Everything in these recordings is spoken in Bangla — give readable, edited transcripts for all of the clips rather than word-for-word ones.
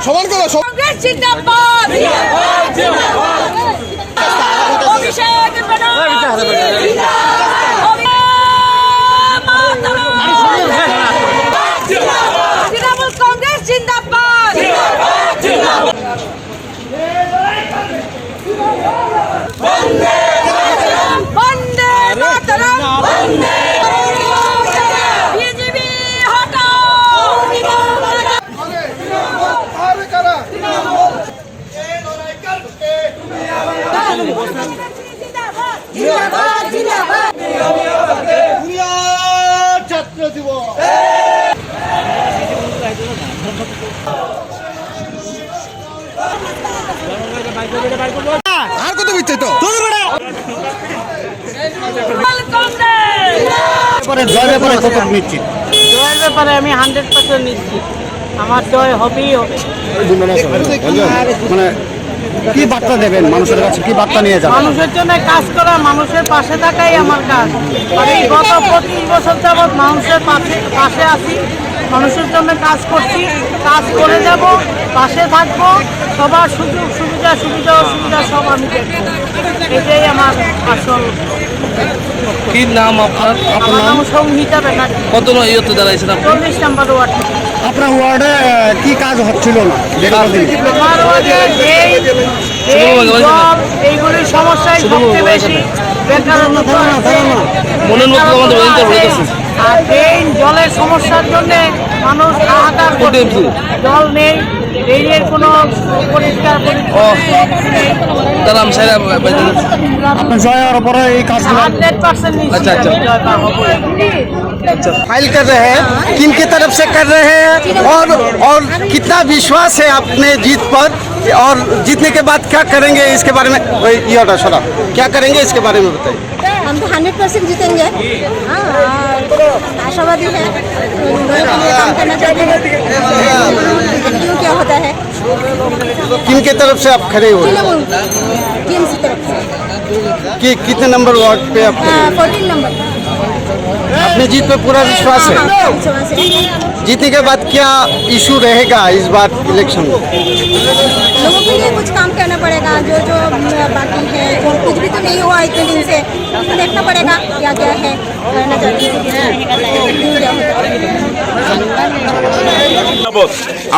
সমান করো কংগ্রেস জিন্দাবাদ অভিষেক তৃণমূল কংগ্রেস জিন্দাবাদ বন্দে মাতরম বিজেপি হটাও জিন্দাবাদ জিন্দাবাদ ছাত্র দিবস আর কত বিচ্ছে তো জয়ের ব্যাপারে আমি 100% নিশ্চিত আমার জয় হবেই হবে। মানে কি বার্তা দেবেন মানুষের কাছে, কি বার্তা নিয়ে যাবেন? মানুষের জন্য কাজ করা, মানুষের পাশে থাকাই আমার কাজ। আমি গত 25 বছর যাবৎ মানুষের পাশে আছি, মানুষের জন্য কাজ করছি, কাজ করে যাব, পাশে থাকবো, সবার সুযোগ সুবিধা অসুবিধা সব আমি দেখবো। এটাই আমার আসল। কি নাম আপনার? আমার নাম সংহিতা ব্যানার্জি। কত ইয়েতে দাঁড়াইছেন আপনি? 40 নম্বর ওয়ার্ড। আপনার ওয়ার্ডে কি কাজ হচ্ছিল না? আমার ওয়ার্ডে এইগুলির সমস্যাই সবচেয়ে বেশি। বেকারত্ব আর ড্রেন জলের সমস্যার জন্য মানুষ হাহাকার করছে। জল নেই, ড্রেনের কোনো পরিষ্কার আপনার জয়ের উপরে এই কাজ 100% নিশ্চিত জয় পাবো। फाइल कर रहे हैं, किन की तरफ से कर रहे हैं और कितना विश्वास है अपने जीत पर, और जीतने के बाद क्या करेंगे इसके बारे में ये क्या करेंगे इसके बारे में बताइए। हम तो 100% जीतेंगे। हाँ, आशावादी है, काम करना चाहते हैं। क्यों क्या होता है? किन के तरफ से आप खड़े हुए? टीम की तरफ से। कि कितने नंबर वार्ड पे आप? 14 नंबर। अपने जीत पे पूरा विश्वास है? जीतने के बाद क्या इशू रहेगा इस बार इलेक्शन में? लोगों के लिए कुछ काम करना पड़ेगा, जो बाकी है, कुछ भी तो नहीं हुआ इतने दिन से, तो देखना पड़ेगा क्या क्या है करना चाहते हैं।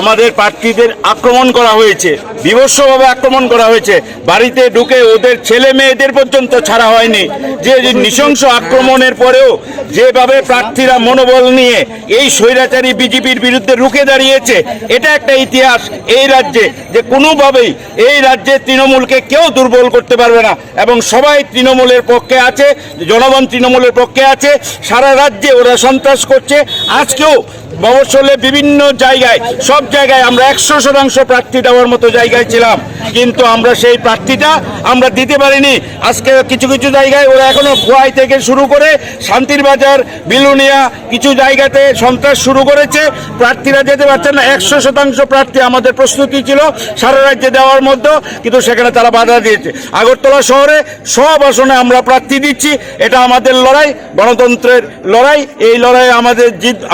আমাদের প্রার্থীদের আক্রমণ করা হয়েছে, বিভৎসভাবে আক্রমণ করা হয়েছে, বাড়িতে ঢুকে ওদের ছেলে মেয়েদের পর্যন্ত ছাড়া হয়নি। যে নৃশংস আক্রমণের পরেও যেভাবে প্রার্থীরা মনোবল নিয়ে এই স্বৈরাচারী বিজেপির বিরুদ্ধে রুখে দাঁড়িয়েছে, এটা একটা ইতিহাস এই রাজ্যে, যে কোনোভাবেই এই রাজ্যে তৃণমূলকে কেউ দুর্বল করতে পারবে না, এবং সবাই তৃণমূলের পক্ষে আছে, জনগণ তৃণমূলের পক্ষে আছে। সারা রাজ্যে ওরা সন্ত্রাস করছে। আজকেও মফস্বলে বিভিন্ন জায়গায়, সব জায়গায় আমরা 100% প্রার্থী দেওয়ার মতো জায়গায় ছিলাম, কিন্তু আমরা সেই প্রার্থীটা আমরা দিতে পারিনি। আজকে কিছু কিছু জায়গায় ওরা এখনো খোয়াই থেকে শুরু করে শান্তির বাজার, বিলুনিয়া কিছু জায়গাতে সন্ত্রাস শুরু করেছে। প্রার্থীরা যেতে পারছেন না। 100% প্রার্থী আমাদের প্রস্তুতি ছিল সারা রাজ্যে দেওয়ার মধ্যে, কিন্তু সেখানে তারা বাধা দিয়েছে। আগরতলা শহরে সব আসনে আমরা প্রার্থী দিচ্ছি। এটা আমাদের লড়াই, গণতন্ত্রের লড়াই। এই লড়াইয়ে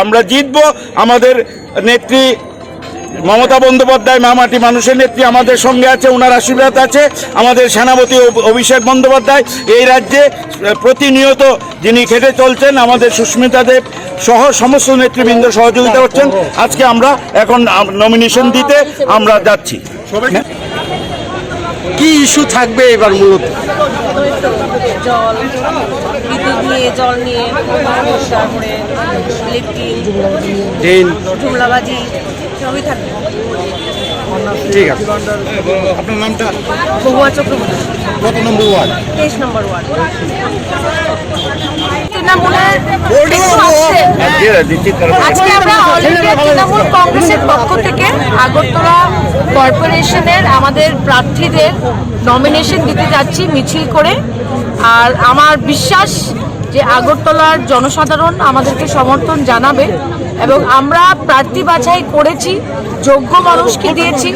আমরা জিতবো। আমাদের নেত্রী মমতা বন্দ্যোপাধ্যায়, মামাটি মানুষের নেত্রী আমাদের সঙ্গে আছে, ওনার আশীর্বাদ আছে। আমাদের সেনাপতি অভিষেক বন্দ্যোপাধ্যায় এই রাজ্যে প্রতিনিয়ত যিনি খেটে চলছেন, আমাদের সুস্মিতা দেব সহ সমস্ত নেতৃবৃন্দ সহযোগিতা করছেন। আজকে আমরা এখন নমিনেশন দিতে আমরা যাচ্ছি। কি ইস্যু থাকবে এবার মূলত? জল, বিদ্যুৎ নিয়ে, জল নিয়ে, তারপরে ইলেকট্রিক, জুমলাবাজি সবই থাকবে। ঠিক আছে, আপনার নামটা? বহুয়া চক্রবর্তী। কত নম্বর ওয়ার্ড? 23 নম্বর ওয়ার্ড। আজকে আমরা তৃণমূল কংগ্রেসের পক্ষ থেকে আগরতলা কর্পোরেশনের আমাদের প্রার্থীদের নমিনেশন দিতে যাচ্ছি মিছিল করে। আর আমার বিশ্বাস যে আগরতলার জনসাধারণ আমাদেরকে সমর্থন জানাবে, এবং আমরা প্রার্থী বাছাই করেছি, যোগ্য মানুষকে দিয়েছি,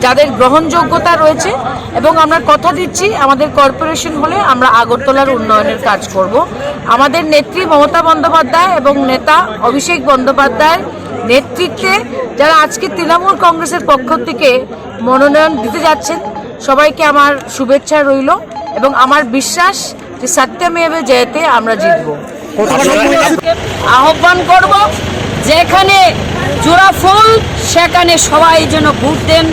যাদের গ্রহণযোগ্যতা রয়েছে, এবং আমরা কথা দিচ্ছি আমাদের কর্পোরেশন হলে আমরা আগরতলার উন্নয়নের কাজ করব। আমাদের নেত্রী মমতা বন্দ্যোপাধ্যায় এবং নেতা অভিষেক বন্দ্যোপাধ্যায়ের নেতৃত্বে যারা আজকে তৃণমূল কংগ্রেসের পক্ষ থেকে মনোনয়ন দিতে যাচ্ছেন সবাইকে আমার শুভেচ্ছা রইল এবং আমার বিশ্বাস যে সত্যমেবে জয়তে আমরা জিতব। আহ্বান করব যেখানে জোড়া ফুল সেখানে সবাই যেন ভোট দেন,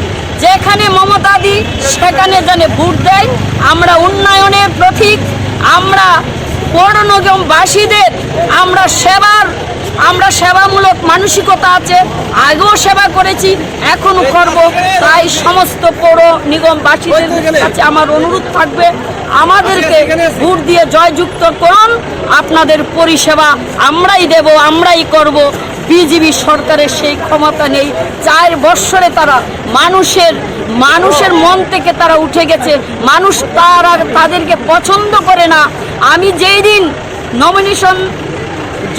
যেখানে মমতাদি সেখানে যেন ভোট দেয়। আমরা উন্নয়নের প্রতীক, আমরা পৌর নিগমবাসীদের আমরা সেবামূলক মানসিকতা আছে, আগেও সেবা করেছি এখনো করব। তাই সমস্ত পৌর নিগমবাসীদের কাছে আমার অনুরোধ থাকবে আমাদেরকে ভোট দিয়ে জয়যুক্ত করুন। আপনাদের পরিষেবা আমরাই দেব, আমরাই করব। বিজেপি সরকারের সেই ক্ষমতা নেই। 4 বছরে তারা মানুষের মন থেকে তারা উঠে গেছে। মানুষ তাদেরকে পছন্দ করে না। আমি যেই দিন নমিনেশন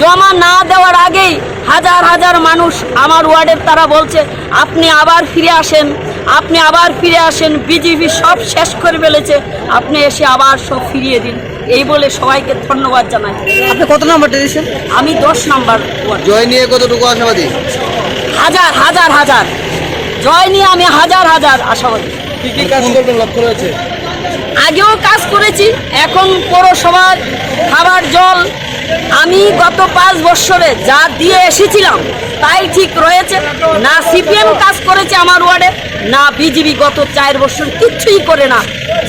জমা না দেওয়ার আগেই হাজার হাজার মানুষ আমার ওয়ার্ডের তারা বলছে আপনি আবার ফিরে আসেন, বিজেপি সব শেষ করে ফেলেছে, আপনি এসে আবার সব ফিরিয়ে দিন। এই বলে সবাইকে ধন্যবাদ জানাই। আপনি কত নাম্বার দিয়েছেন? আমি 10 নম্বর ওয়ার্ড। জয় নিয়ে কতটুকু আশাবাদী? হাজার জয় নিয়ে আমি হাজার আশাবাদী। কি কি কাজ করবেন লক্ষ্য রয়েছে? আগেও কাজ করেছি, এখন পৌরসভার খাবার জল আমি গত 5 বছরে যা দিয়ে এসেছিলাম তাই ঠিক রয়েছে। না সিপিএম কাজ করেছে আমার ওয়ার্ডে, না বিজেপি গত 4 বছর কিচ্ছুই করে না।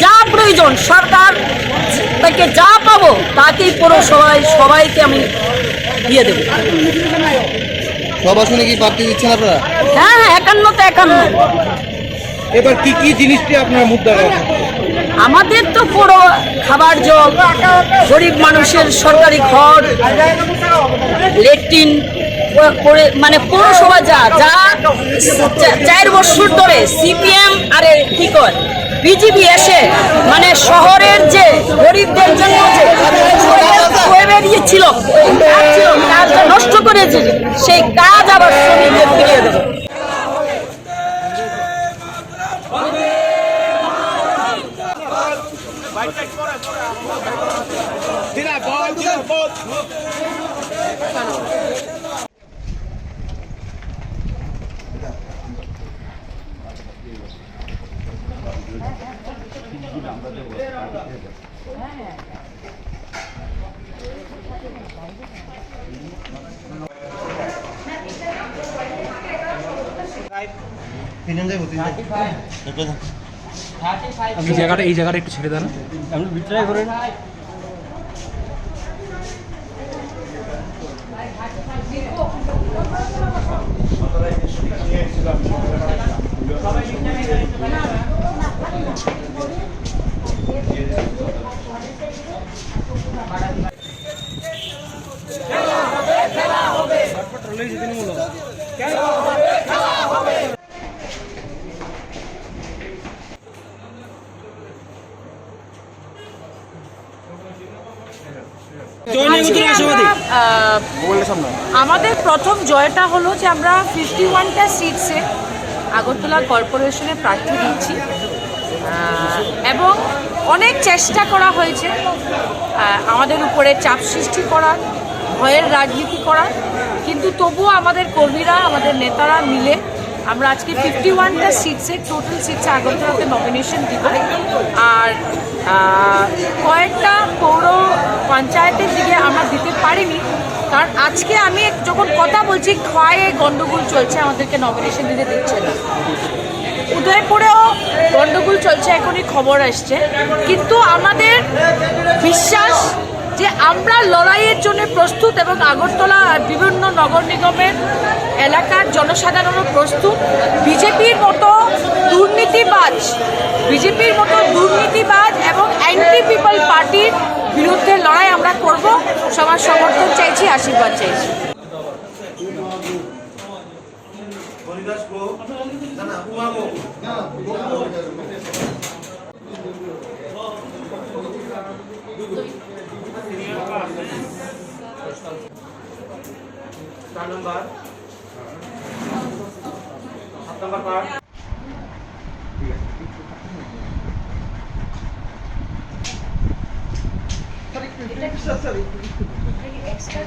যা প্রয়োজন সরকার থেকে যা পাবো তাকেই পৌরসভায় সবাইকে আমি দিয়ে দেবো। সব আসনে কি প্রার্থী দিচ্ছেন আপনারা? হ্যাঁ 51 এবার কি কি জিনিসটি আপনার মুদ্রা রাখেন? আমাদের তো পুরো খাবার জল, গরিব মানুষের সরকারি ঘর, লেট্রিন করে মানে পৌরসভা যা 4 বছর ধরে সিপিএম আরে কি কর বিজেপি এসে মানে শহরের যে গরিবদের জন্য বেরিয়েছিল কাজটা নষ্ট করেছে, সেই কাজ আবার শ্রমিকদের ফিরিয়ে দেবে। এই জায়গাটা একটু ছেড়ে দেন। আপনি বিট্রাই করেন। আমাদের প্রথম জয়টা হলো যে আমরা 51টা সিটসে আগরতলা কর্পোরেশনে প্রার্থী দিচ্ছি এবং অনেক চেষ্টা করা হয়েছে আমাদের উপরে চাপ সৃষ্টি করার, ভয়ের রাজনীতি করার, কিন্তু তবুও আমাদের কর্মীরা আমাদের নেতারা মিলে আমরা আজকে 51টা সিটসে টোটাল সিটসে আগরতলাতে নমিনেশন দিব। আর কয়েকটা পৌর পঞ্চায়েতের দিকে আমরা দিতে পারিনি, কারণ আজকে আমি যখন কথা বলছি খোয়াইয়ে গন্ডগোল চলছে, আমাদেরকে নমিনেশন দিতে দিচ্ছে না। উদয়পুরেও গন্ডগোল চলছে, এখনই খবর আসছে। কিন্তু আমাদের বিশ্বাস যে আমরা লড়াইয়ের জন্য প্রস্তুত এবং আগরতলা বিভিন্ন নগর নিগমের এলাকার জনসাধারণও প্রস্তুত। বিজেপির মতো দুর্নীতিবাজ এবং অ্যান্টি পিপল পার্টির বিরুদ্ধে লড়াই আমরা করব। সবার সমর্থন চাইছি, আশীর্বাদ চাইছি। এটা কি এক্সট্রা